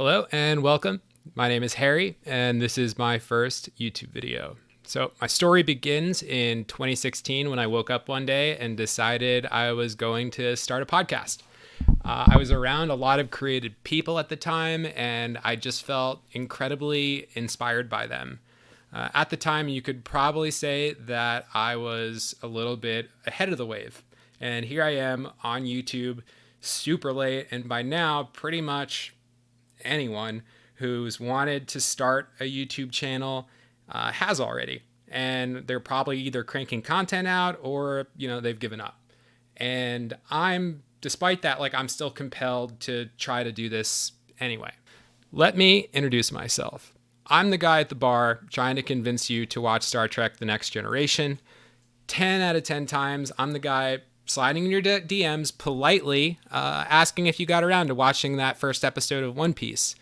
Hello and welcome. My name is Harry, and this is my first YouTube video. So, my story begins in 2016 when I woke up one day and decided I was going to start a podcast. I was around a lot of creative people at the time, and I just felt incredibly inspired by them. At the time, you could probably say that I was a little bit ahead of the wave. And here I am on YouTube, super late, and by now, pretty much anyone who's wanted to start a YouTube channel has already. And they're probably either cranking content out or, they've given up. And despite that, I'm still compelled to try to do this anyway. Let me introduce myself. I'm the guy at the bar trying to convince you to watch Star Trek The Next Generation. 10 out of 10 times, I'm the guy sliding in your DMs politely, asking if you got around to watching that first episode of One Piece.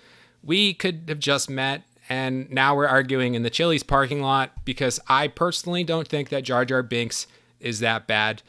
We could have just met, and now we're arguing in the Chili's parking lot because I personally don't think that Jar Jar Binks is that bad.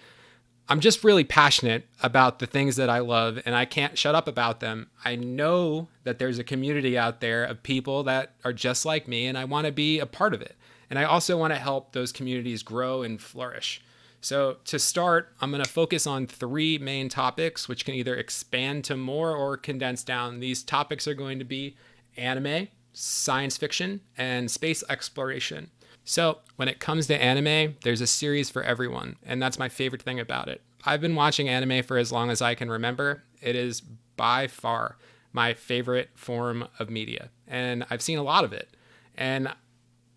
I'm just really passionate about the things that I love, and I can't shut up about them. I know that there's a community out there of people that are just like me, and I want to be a part of it. And I also want to help those communities grow and flourish. So to start, I'm going to focus on three main topics, which can either expand to more or condense down. These topics are going to be anime, science fiction, and space exploration. So when it comes to anime, there's a series for everyone, and that's my favorite thing about it. I've been watching anime for as long as I can remember. It is by far my favorite form of media, and I've seen a lot of it. And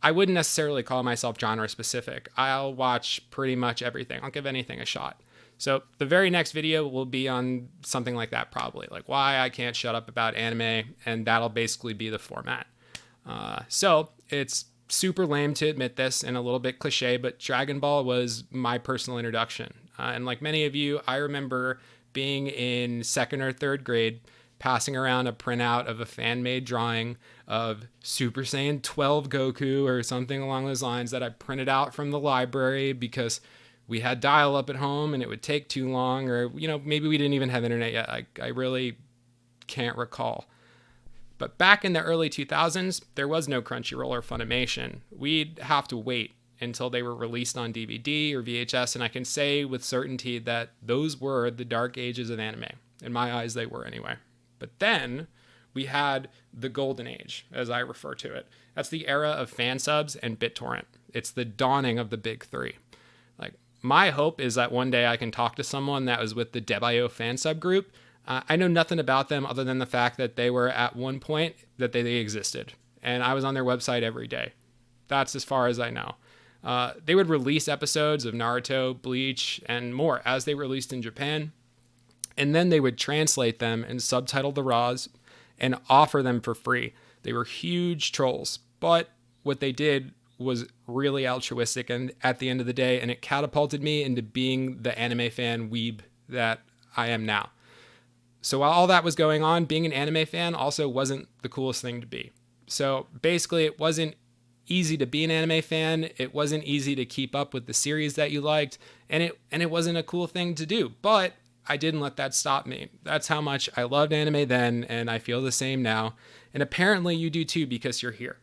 I wouldn't necessarily call myself genre specific. I'll watch pretty much everything. I'll give anything a shot. So the very next video will be on something like that, probably like why I can't shut up about anime, and that'll basically be the format. So it's super lame to admit this and a little bit cliche, but Dragon Ball was my personal introduction. And like many of you, I remember being in second or third grade, passing around a printout of a fan-made drawing of Super Saiyan 12 Goku or something along those lines that I printed out from the library because we had dial-up at home and it would take too long, or maybe we didn't even have internet yet. I really can't recall. But back in the early 2000s, there was no Crunchyroll or Funimation. We'd have to wait until they were released on DVD or VHS, and I can say with certainty that those were the dark ages of anime. In my eyes, they were anyway. But then we had the golden age, as I refer to it. That's the era of fan subs and BitTorrent. It's the dawning of the big three. My hope is that one day I can talk to someone that was with the Deb.io fan sub group. I know nothing about them other than the fact that they were at one point that they existed. And I was on their website every day. That's as far as I know. They would release episodes of Naruto, Bleach, and more as they released in Japan. And then they would translate them and subtitle the RAWs and offer them for free. They were huge trolls, but what they did was really altruistic and at the end of the day, and it catapulted me into being the anime fan weeb that I am now. So while all that was going on, being an anime fan also wasn't the coolest thing to be. So basically, it wasn't easy to be an anime fan. It wasn't easy to keep up with the series that you liked, and it wasn't a cool thing to do. But I didn't let that stop me. That's how much I loved anime then, and I feel the same now. And apparently you do too because you're here.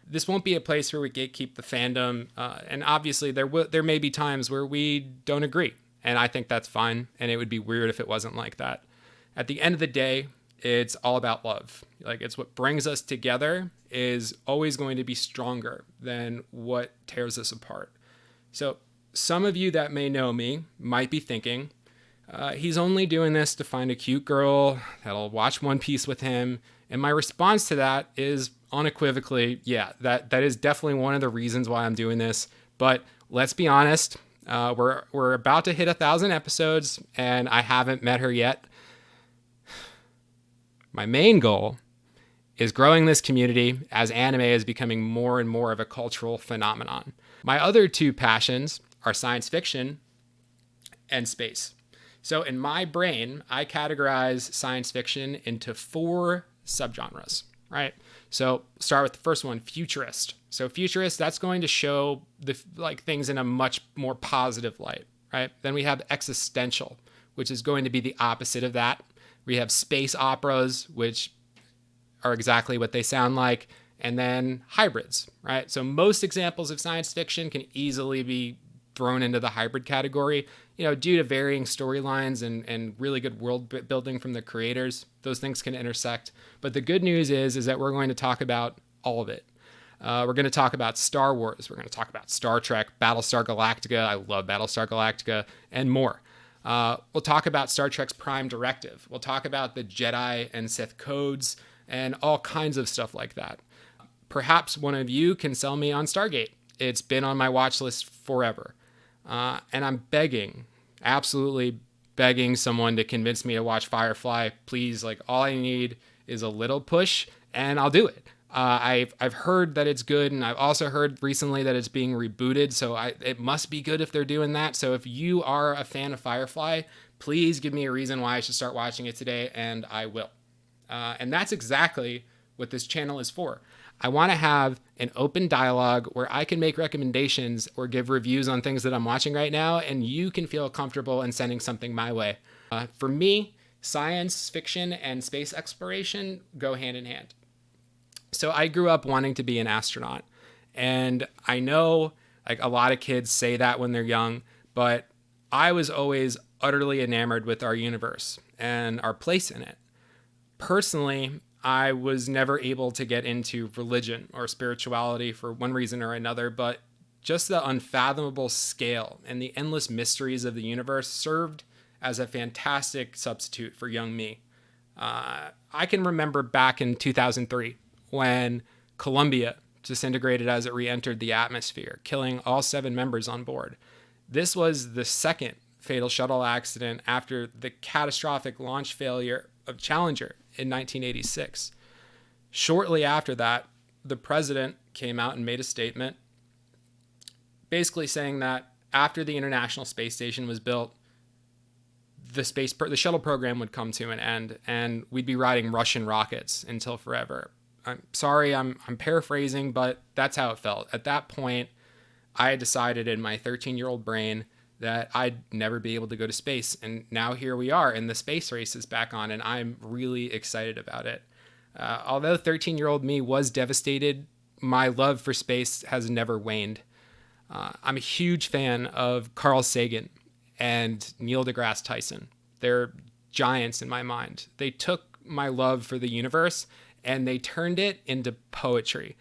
This won't be a place where we gatekeep the fandom, and obviously there may be times where we don't agree, and I think that's fine, and it would be weird if it wasn't like that. At the end of the day, it's all about love. It's what brings us together is always going to be stronger than what tears us apart. So some of you that may know me might be thinking, he's only doing this to find a cute girl that'll watch One Piece with him. And my response to that is unequivocally, yeah, that is definitely one of the reasons why I'm doing this. But let's be honest, we're about to hit 1,000 episodes, and I haven't met her yet. My main goal is growing this community as anime is becoming more and more of a cultural phenomenon. My other two passions are science fiction and space. So in my brain, I categorize science fiction into 4 subgenres, right? So start with the first one, futurist. So futurist, that's going to show the things in a much more positive light, right? Then we have existential, which is going to be the opposite of that. We have space operas, which are exactly what they sound like, and then hybrids, right? So most examples of science fiction can easily be thrown into the hybrid category, due to varying storylines and really good world building from the creators. Those things can intersect. But the good news is that we're going to talk about all of it. We're going to talk about Star Wars. We're going to talk about Star Trek, Battlestar Galactica. I love Battlestar Galactica, and more. We'll talk about Star Trek's Prime Directive. We'll talk about the Jedi and Sith codes and all kinds of stuff like that. Perhaps one of you can sell me on Stargate. It's been on my watch list forever. And I'm begging, absolutely begging someone to convince me to watch Firefly. Please, all I need is a little push and I'll do it. I've heard that it's good, and I've also heard recently that it's being rebooted, so it must be good if they're doing that. So if you are a fan of Firefly, please give me a reason why I should start watching it today, and I will. And that's exactly what this channel is for. I want to have an open dialogue where I can make recommendations or give reviews on things that I'm watching right now, and you can feel comfortable in sending something my way. For me, science fiction and space exploration go hand in hand. So I grew up wanting to be an astronaut, and I know a lot of kids say that when they're young, but I was always utterly enamored with our universe and our place in it. Personally, I was never able to get into religion or spirituality for one reason or another, but just the unfathomable scale and the endless mysteries of the universe served as a fantastic substitute for young me. I can remember back in 2003 when Columbia disintegrated as it re-entered the atmosphere, killing all 7 members on board. This was the second fatal shuttle accident after the catastrophic launch failure of Challenger in 1986. Shortly after that, the president came out and made a statement basically saying that after the International Space Station was built, the shuttle program would come to an end and we'd be riding Russian rockets until forever. I'm sorry, I'm paraphrasing, but that's how it felt. At that point, I had decided in my 13-year-old brain that I'd never be able to go to space. And now here we are, and the space race is back on, and I'm really excited about it. Although 13-year-old me was devastated, my love for space has never waned. I'm a huge fan of Carl Sagan and Neil deGrasse Tyson. They're giants in my mind. They took my love for the universe and they turned it into poetry.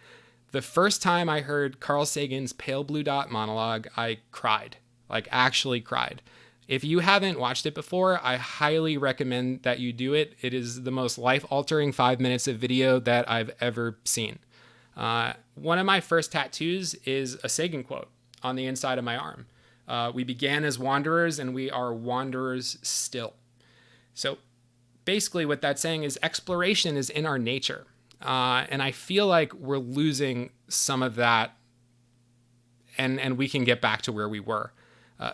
The first time I heard Carl Sagan's Pale Blue Dot monologue, I cried, actually cried. If you haven't watched it before, I highly recommend that you do it. It is the most life-altering 5 minutes of video that I've ever seen. One of my first tattoos is a Sagan quote on the inside of my arm. We began as wanderers and we are wanderers still. So basically what that's saying is exploration is in our nature. And I feel like we're losing some of that and we can get back to where we were.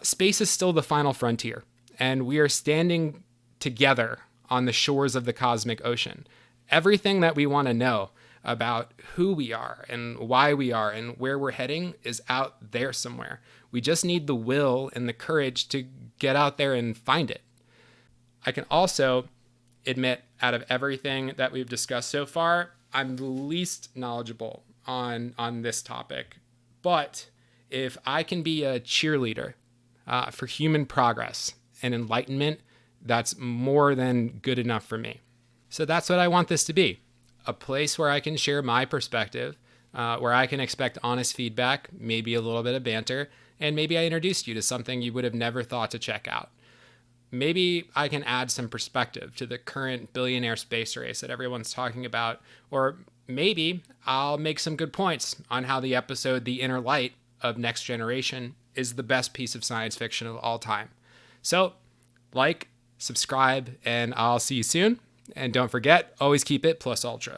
Space is still the final frontier, and we are standing together on the shores of the cosmic ocean. Everything that we want to know about who we are and why we are and where we're heading is out there somewhere. We just need the will and the courage to get out there and find it. I can also admit, out of everything that we've discussed so far, I'm the least knowledgeable on this topic. But if I can be a cheerleader for human progress and enlightenment, that's more than good enough for me. So that's what I want this to be. A place where I can share my perspective, where I can expect honest feedback, maybe a little bit of banter, and maybe I introduced you to something you would have never thought to check out. Maybe I can add some perspective to the current billionaire space race that everyone's talking about, or maybe I'll make some good points on how the episode The Inner Light of Next Generation is the best piece of science fiction of all time. So, subscribe, and I'll see you soon. And don't forget, always keep it plus ultra.